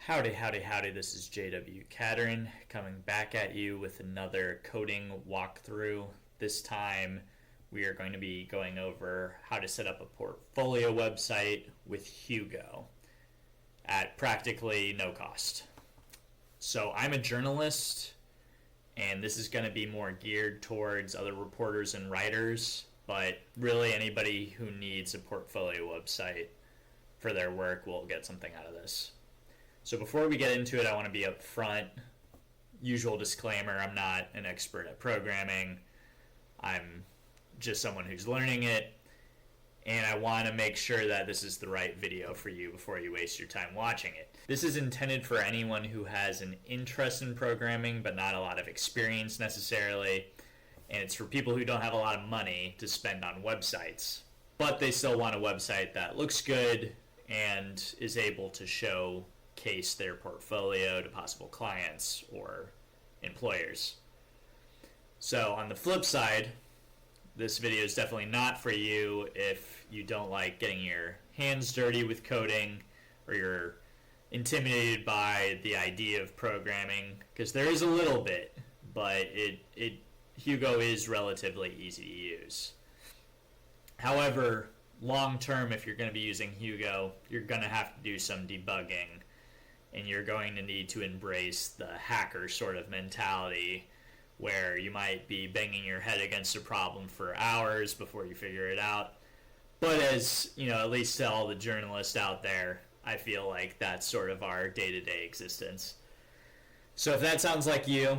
Howdy, howdy, howdy, this is JW Cattern coming back at you with another coding walkthrough. This time we are going to be going over how to set up a portfolio website with Hugo at practically no cost. So I'm a journalist, and this is going to be more geared towards other reporters and writers, but really anybody who needs a portfolio website for their work will get something out of this. So before we get into it, I want to be upfront. Usual disclaimer, I'm not an expert at programming. I'm just someone who's learning it, and I want to make sure that this is the right video for you before you waste your time watching it. This is intended for anyone who has an interest in programming but not a lot of experience necessarily, and it's for people who don't have a lot of money to spend on websites, but they still want a website that looks good and is able to showcase their portfolio to possible clients or employers. So on the flip side, this video is definitely not for you if you don't like getting your hands dirty with coding or you're intimidated by the idea of programming, because there is a little bit, but Hugo is relatively easy to use. However, long term, if you're going to be using Hugo, you're going to have to do some debugging, and you're going to need to embrace the hacker sort of mentality where you might be banging your head against a problem for hours before you figure it out. But as, you know, at least to all the journalists out there, I feel like that's sort of our day-to-day existence. So if that sounds like you,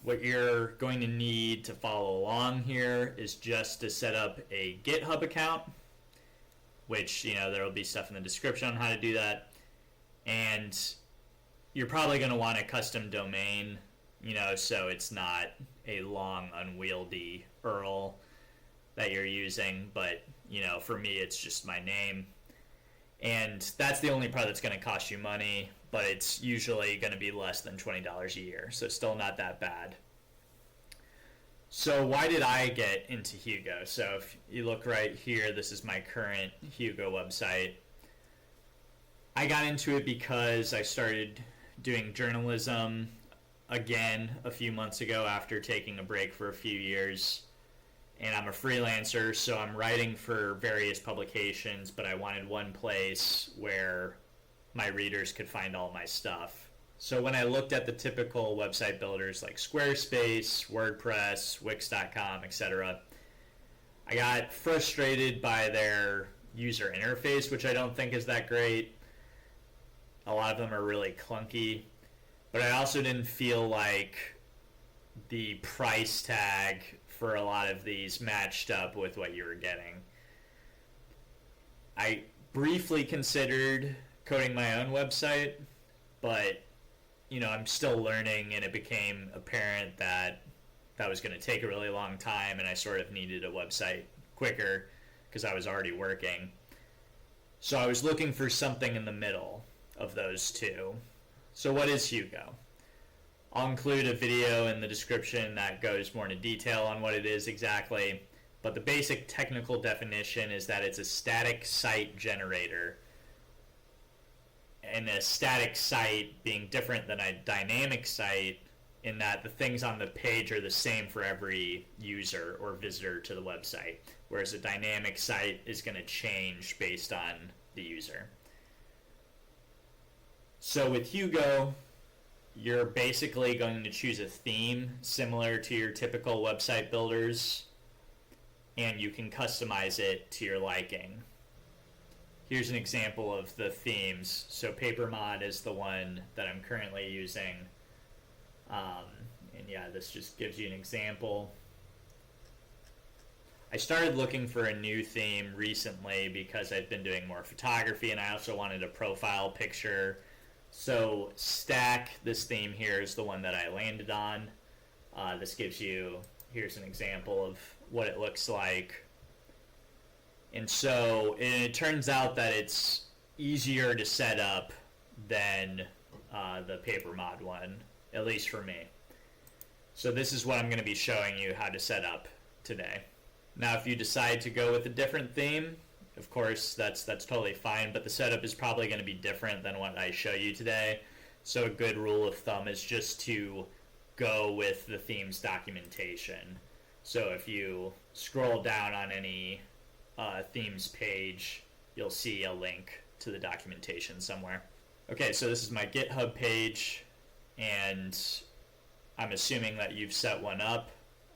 what you're going to need to follow along here is just to set up a GitHub account, which, you know, there will be stuff in the description on how to do that. And you're probably going to want a custom domain, you know, so it's not a long, unwieldy URL that you're using. But, you know, for me, it's just my name. And that's the only part that's going to cost you money, but it's usually going to be less than $20 a year, so still not that bad. So why did I get into Hugo? So if you look right here, this is my current Hugo website. I got into it because I started doing journalism again a few months ago after taking a break for a few years. And I'm a freelancer, so I'm writing for various publications, but I wanted one place where my readers could find all my stuff. So when I looked at the typical website builders like Squarespace, WordPress, Wix.com, etc., I got frustrated by their user interface, which I don't think is that great. A lot of them are really clunky, but I also didn't feel like the price tag for a lot of these matched up with what you were getting. I briefly considered coding my own website, but you know, I'm still learning, and it became apparent that that was going to take a really long time, and I sort of needed a website quicker because I was already working. So I was looking for something in the middle of those two. So what is Hugo? I'll include a video in the description that goes more into detail on what it is exactly, but the basic technical definition is that it's a static site generator, and a static site being different than a dynamic site in that the things on the page are the same for every user or visitor to the website, whereas a dynamic site is going to change based on the user. So with Hugo, you're basically going to choose a theme similar to your typical website builders, and you can customize it to your liking. Here's an example of the themes. So PaperMod is the one that I'm currently using. And yeah, this just gives you an example. I started looking for a new theme recently because I've been doing more photography, and I also wanted a profile picture. So Stack, this theme here, is the one that I landed on. This gives you, here's an example of what it looks like. And so it turns out that it's easier to set up than the PaperMod one, at least for me. So this is what I'm going to be showing you how to set up today. Now if you decide to go with a different theme, of course, that's totally fine, but the setup is probably going to be different than what I show you today. So a good rule of thumb is just to go with the theme's documentation. So if you scroll down on any themes page, you'll see a link to the documentation somewhere. Okay, so this is my GitHub page, and I'm assuming that you've set one up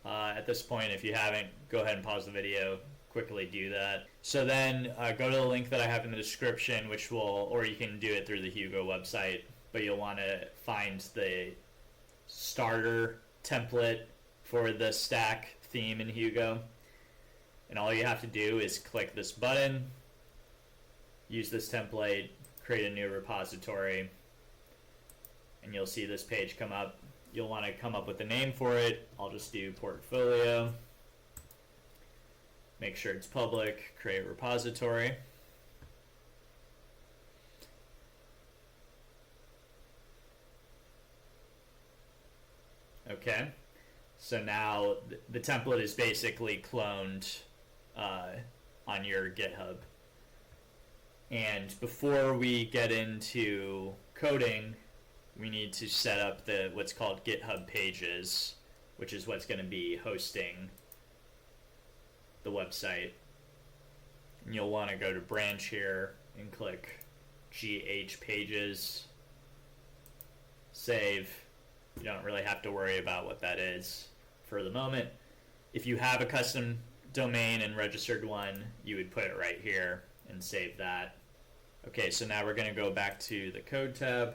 at this point. If you haven't, go ahead and pause the video, quickly do that. So then go to the link that I have in the description, which will, or you can do it through the Hugo website, but you'll want to find the starter template for the stack theme in Hugo. And all you have to do is click this button, use this template, create a new repository, and you'll see this page come up. You'll want to come up with a name for it. I'll just do portfolio. Make sure it's public, create repository. Okay, so now the template is basically cloned on your GitHub. And before we get into coding, we need to set up the what's called GitHub pages, which is what's going to be hosting the website. And you'll want to go to branch here and click GH pages, save. You don't really have to worry about what that is for the moment. If you have a custom domain and registered one, you would put it right here and save that. Okay, so now we're going to go back to the code tab,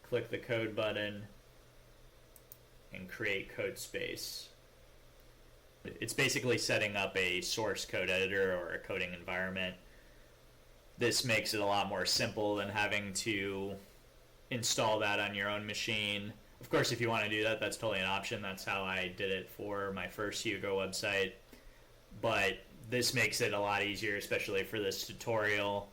click the code button, and create code space. It's basically setting up a source code editor or a coding environment. This makes it a lot more simple than having to install that on your own machine. Of course, if you want to do that, that's totally an option. That's how I did it for my first Hugo website. But this makes it a lot easier, especially for this tutorial,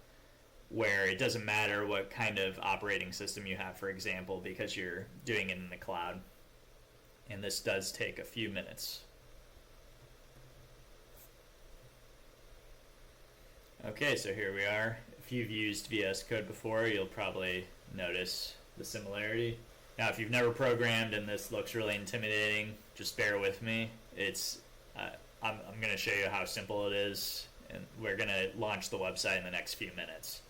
where it doesn't matter what kind of operating system you have, for example, because you're doing it in the cloud. And this does take a few minutes. Okay, so here we are. If you've used VS Code before, you'll probably notice the similarity. Now, if you've never programmed and this looks really intimidating, just bear with me. I'm going to show you how simple it is, and we're going to launch the website in the next few minutes.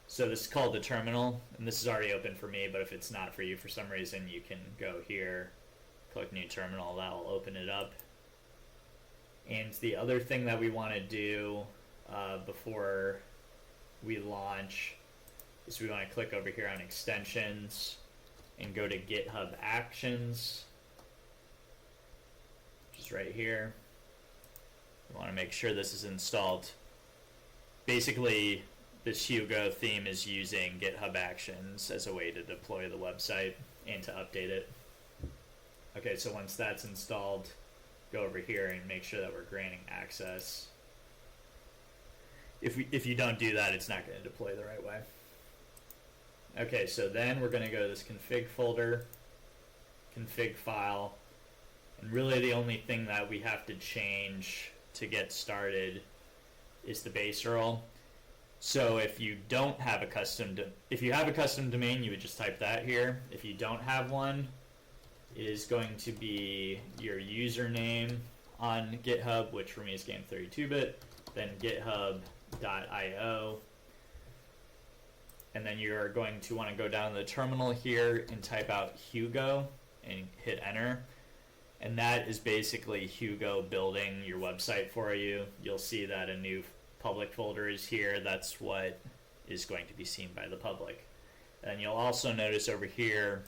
So this is called the terminal, and this is already open for me, but if it's not for you for some reason, you can go here, click new terminal, that will open it up. And the other thing that we want to do before we launch is we want to click over here on extensions and go to GitHub Actions, which is right here. We want to make sure this is installed. Basically, this Hugo theme is using GitHub Actions as a way to deploy the website and to update it. Okay, so once that's installed, go over here and make sure that we're granting access. If you don't do that, it's not going to deploy the right way. Okay, so then we're going to go to this config folder, config file, and really the only thing that we have to change to get started is the base URL. So if you don't have a custom, if you have a custom domain, you would just type that here. If you don't have one, it is going to be your username on GitHub, which for me is Game32bit, then github.io, and then you're going to want to go down to the terminal here and type out Hugo and hit enter. And that is basically Hugo building your website for you. You'll see that a new public folder is here. That's what is going to be seen by the public. And you'll also notice over here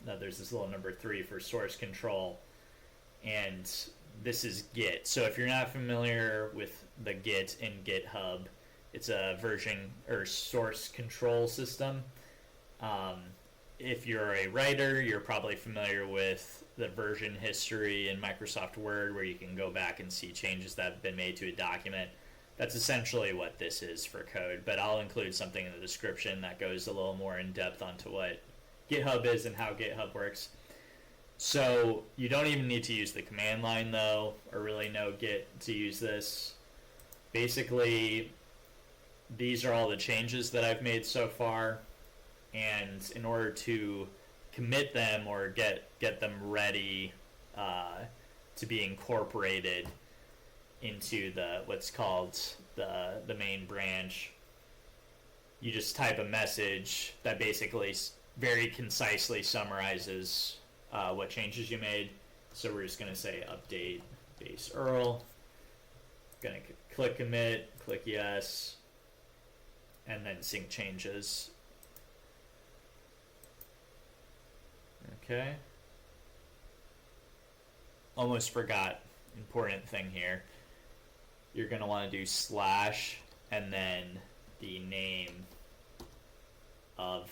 that there's this little number 3 for source control, and this is Git. So if you're not familiar with the Git in GitHub, it's a version or source control system. If you're a writer, you're probably familiar with the version history in Microsoft Word, where you can go back and see changes that have been made to a document. That's essentially what this is for code, but I'll include something in the description that goes a little more in depth onto what GitHub is and how GitHub works. So you don't even need to use the command line though, or really know Git to use this. Basically, these are all the changes that I've made so far, and in order to commit them or get them ready to be incorporated into the what's called the main branch, you just type a message that basically very concisely summarizes what changes you made. So we're just going to say update base URL. Going to click commit, click yes, and then sync changes. Okay. Almost forgot important thing here. You're going to want to do slash and then the name of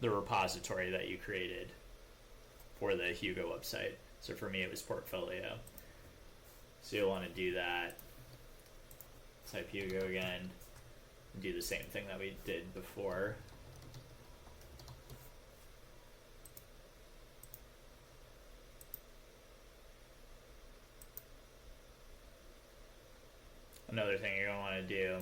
the repository that you created for the Hugo website. So for me, it was portfolio. So you'll want to do that. Type Hugo again. And do the same thing that we did before. Another thing you're going to want to do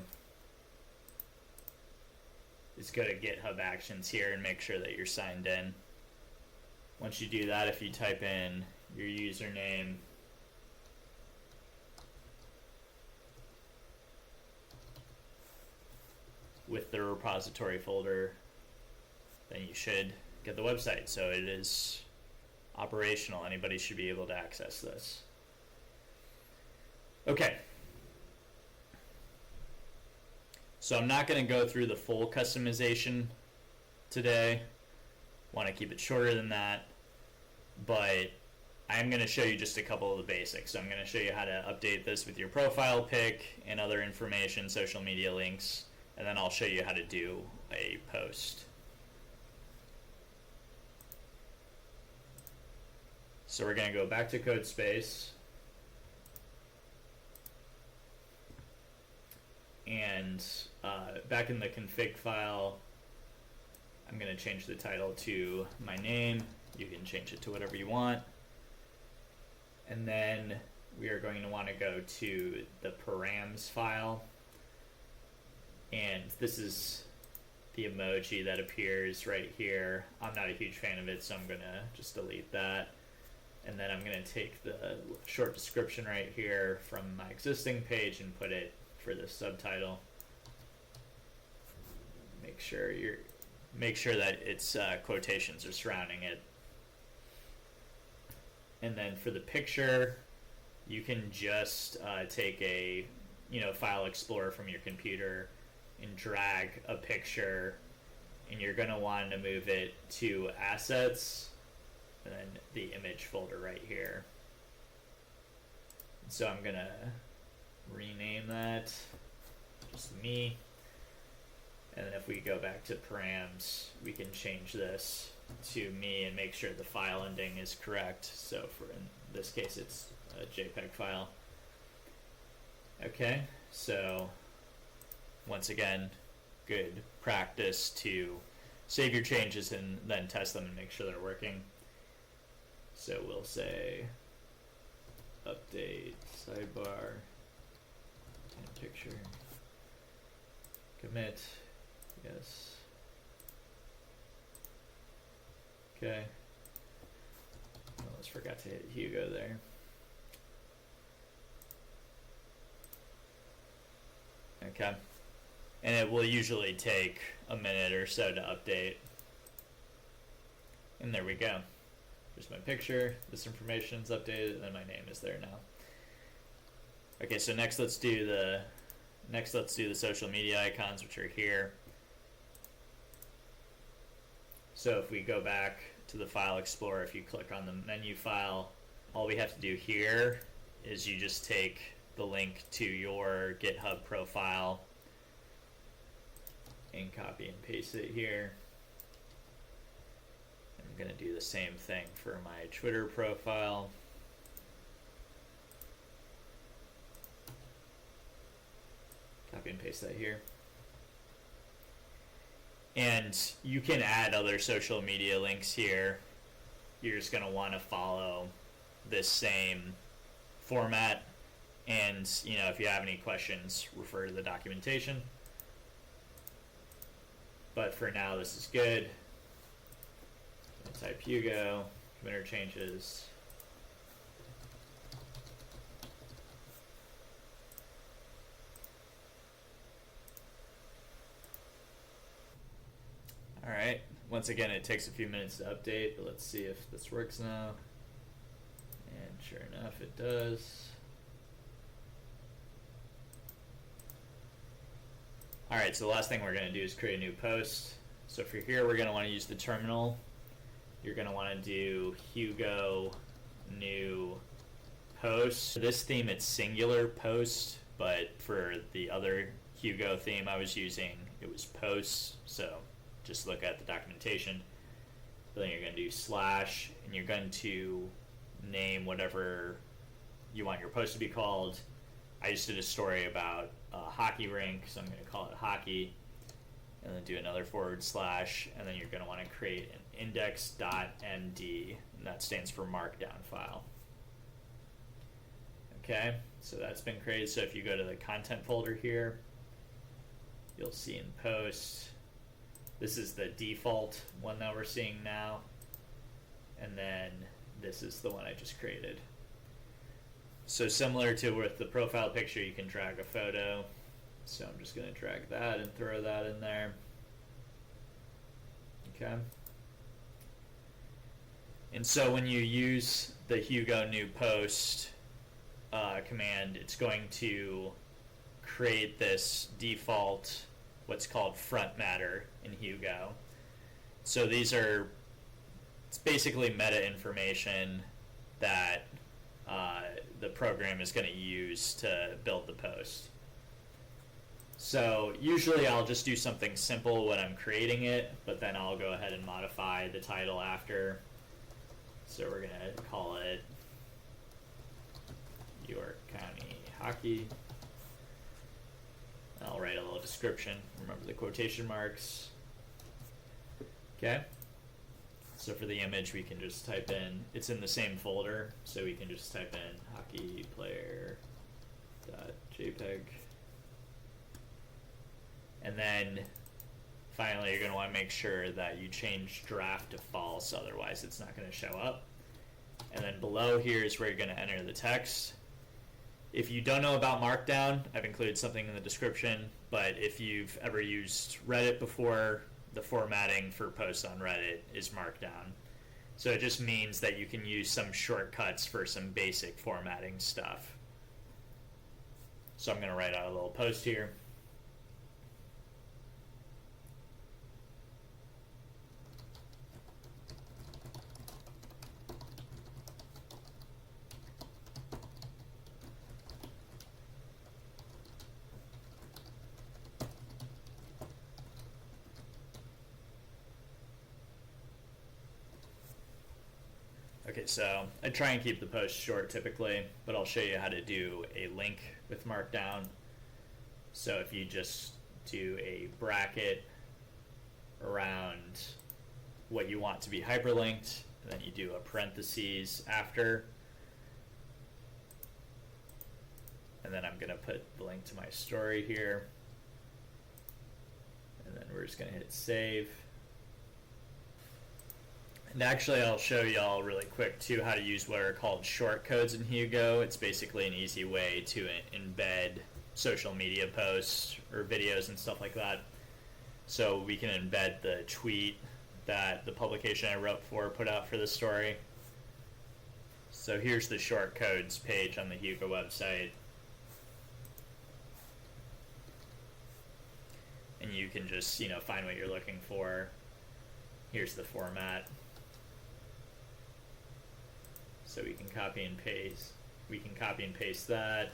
is go to GitHub Actions here and make sure that you're signed in. Once you do that, if you type in your username, with the repository folder, then you should get the website. So it is operational. Anybody should be able to access this. Okay. So I'm not going to go through the full customization today. Want to keep it shorter than that. But I'm going to show you just a couple of the basics. So I'm going to show you how to update this with your profile pic and other information, social media links. And then I'll show you how to do a post. So we're going to go back to CodeSpace. And back in the config file, I'm going to change the title to my name. You can change it to whatever you want. And then we are going to want to go to the params file. And this is the emoji that appears right here. I'm not a huge fan of it, so I'm going to just delete that. And then I'm going to take the short description right here from my existing page and put it for the subtitle. Make sure that its quotations are surrounding it. And then for the picture, you can just take a file explorer from your computer and drag a picture, and you're going to want to move it to assets and then the image folder right here. So I'm going to rename that just me, and then if we go back to params, we can change this to me and make sure the file ending is correct. So for in this case, it's a JPEG file. Okay, so once again, good practice to save your changes and then test them and make sure they're working. So we'll say update sidebar picture, commit, yes. Okay. Almost forgot to hit Hugo there. Okay. And it will usually take a minute or so to update. And there we go. There's my picture, this information's updated, and then my name is there now. Okay, so next let's do the social media icons, which are here. So if we go back to the file explorer, if you click on the menu file, all we have to do here is you just take the link to your GitHub profile and copy and paste it here. I'm going to do the same thing for my Twitter profile. Copy and paste that here. And you can add other social media links here. You're just going to want to follow this same format. And if you have any questions, refer to the documentation. But for now, this is good. Type Hugo, committer changes. All right. Once again, it takes a few minutes to update, but let's see if this works now. And sure enough, it does. All right, so the last thing we're going to do is create a new post. So for here, we're going to want to use the terminal. You're going to want to do Hugo new post. For this theme, it's singular post, but for the other Hugo theme I was using, it was posts. So just look at the documentation. Then you're going to do slash, and you're going to name whatever you want your post to be called. I just did a story about a hockey rink, so I'm going to call it hockey, and then do another /, and then you're going to want to create an index.md, and that stands for markdown file. Okay, so that's been created. So if you go to the content folder here, you'll see in post, this is the default one that we're seeing now, and then this is the one I just created. So similar to with the profile picture, you can drag a photo. So I'm just going to drag that and throw that in there. Okay. And so when you use the Hugo new post command, it's going to create this default, what's called front matter in Hugo. So it's basically meta information that the program is going to use to build the post. So usually I'll just do something simple when I'm creating it, but then I'll go ahead and modify the title after. So we're going to call it York County Hockey. And I'll write a little description. Remember the quotation marks. Okay. So for the image, we can just type in, it's in the same folder, so we can just type in hockeyplayer.jpg. And then finally, you're going to want to make sure that you change draft to false, otherwise it's not going to show up. And then below here is where you're going to enter the text. If you don't know about Markdown, I've included something in the description, but if you've ever used Reddit before, the formatting for posts on Reddit is Markdown. So it just means that you can use some shortcuts for some basic formatting stuff. So I'm going to write out a little post here. Okay, so I try and keep the post short typically, but I'll show you how to do a link with Markdown. So if you just do a bracket around what you want to be hyperlinked, and then you do a parentheses after, and then I'm going to put the link to my story here, and then we're just going to hit save. And actually, I'll show y'all really quick too how to use what are called shortcodes in Hugo. It's basically an easy way to embed social media posts or videos and stuff like that. So we can embed the tweet that the publication I wrote for put out for the story. So here's the shortcodes page on the Hugo website. And you can just, find what you're looking for. Here's the format. So we can copy and paste. We can copy and paste that.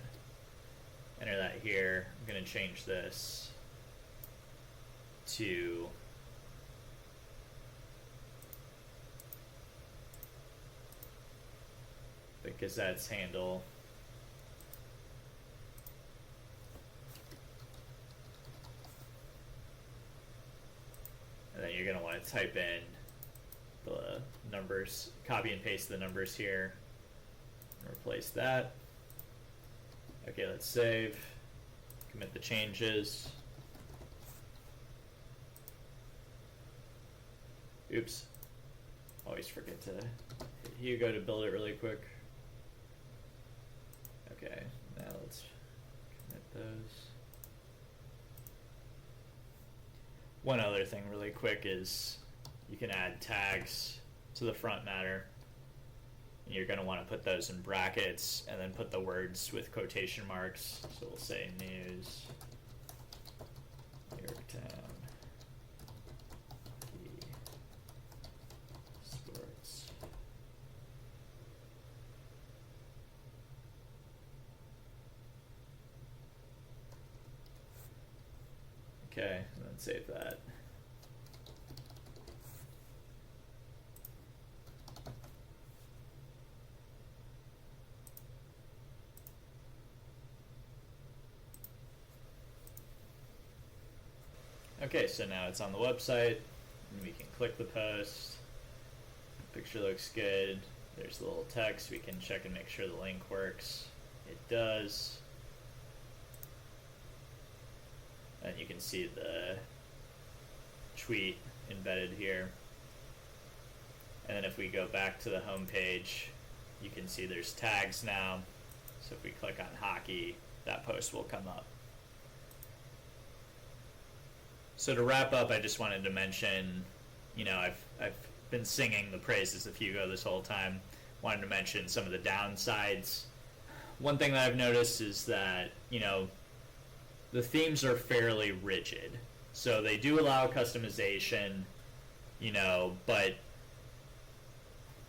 Enter that here. I'm going to change this to the Gazette's handle. And then you're going to want to type in the numbers, copy and paste the numbers here, and replace that. Okay, let's save, commit the changes. Oops. Always forget to hit Hugo to build it really quick. Okay, now let's commit those. One other thing really quick is you can add tags to the front matter. You're going to want to put those in brackets and then put the words with quotation marks. So we'll say news, Yorktown, sports. Okay, and then save that. Okay, so now it's on the website, and we can click the post. Picture looks good. There's the little text. We can check and make sure the link works. It does. And you can see the tweet embedded here. And then if we go back to the home page, you can see there's tags now. So if we click on hockey, that post will come up. So to wrap up, I just wanted to mention, I've been singing the praises of Hugo this whole time. Wanted to mention some of the downsides. One thing that I've noticed is that, the themes are fairly rigid. So they do allow customization, but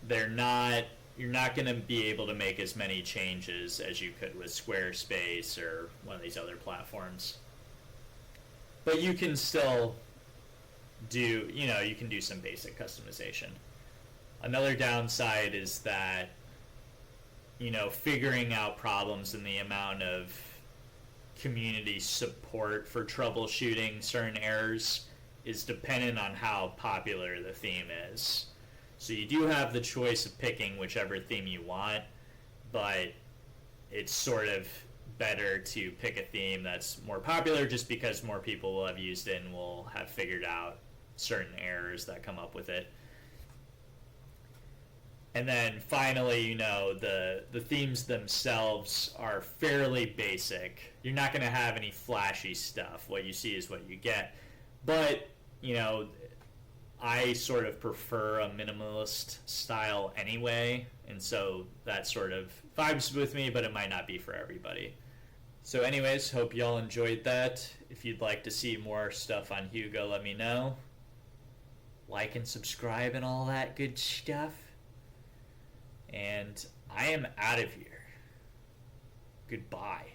you're not going to be able to make as many changes as you could with Squarespace or one of these other platforms. But you can still do, you can do some basic customization. Another downside is that, figuring out problems and the amount of community support for troubleshooting certain errors is dependent on how popular the theme is. So you do have the choice of picking whichever theme you want, but it's sort of better to pick a theme that's more popular just because more people will have used it and will have figured out certain errors that come up with it. And then finally, the themes themselves are fairly basic. You're not going to have any flashy stuff. What you see is what you get. But, I sort of prefer a minimalist style anyway, and so that sort of vibes with me, but it might not be for everybody. So anyways, hope y'all enjoyed that. If you'd like to see more stuff on Hugo, let me know. Like and subscribe and all that good stuff. And I am out of here. Goodbye.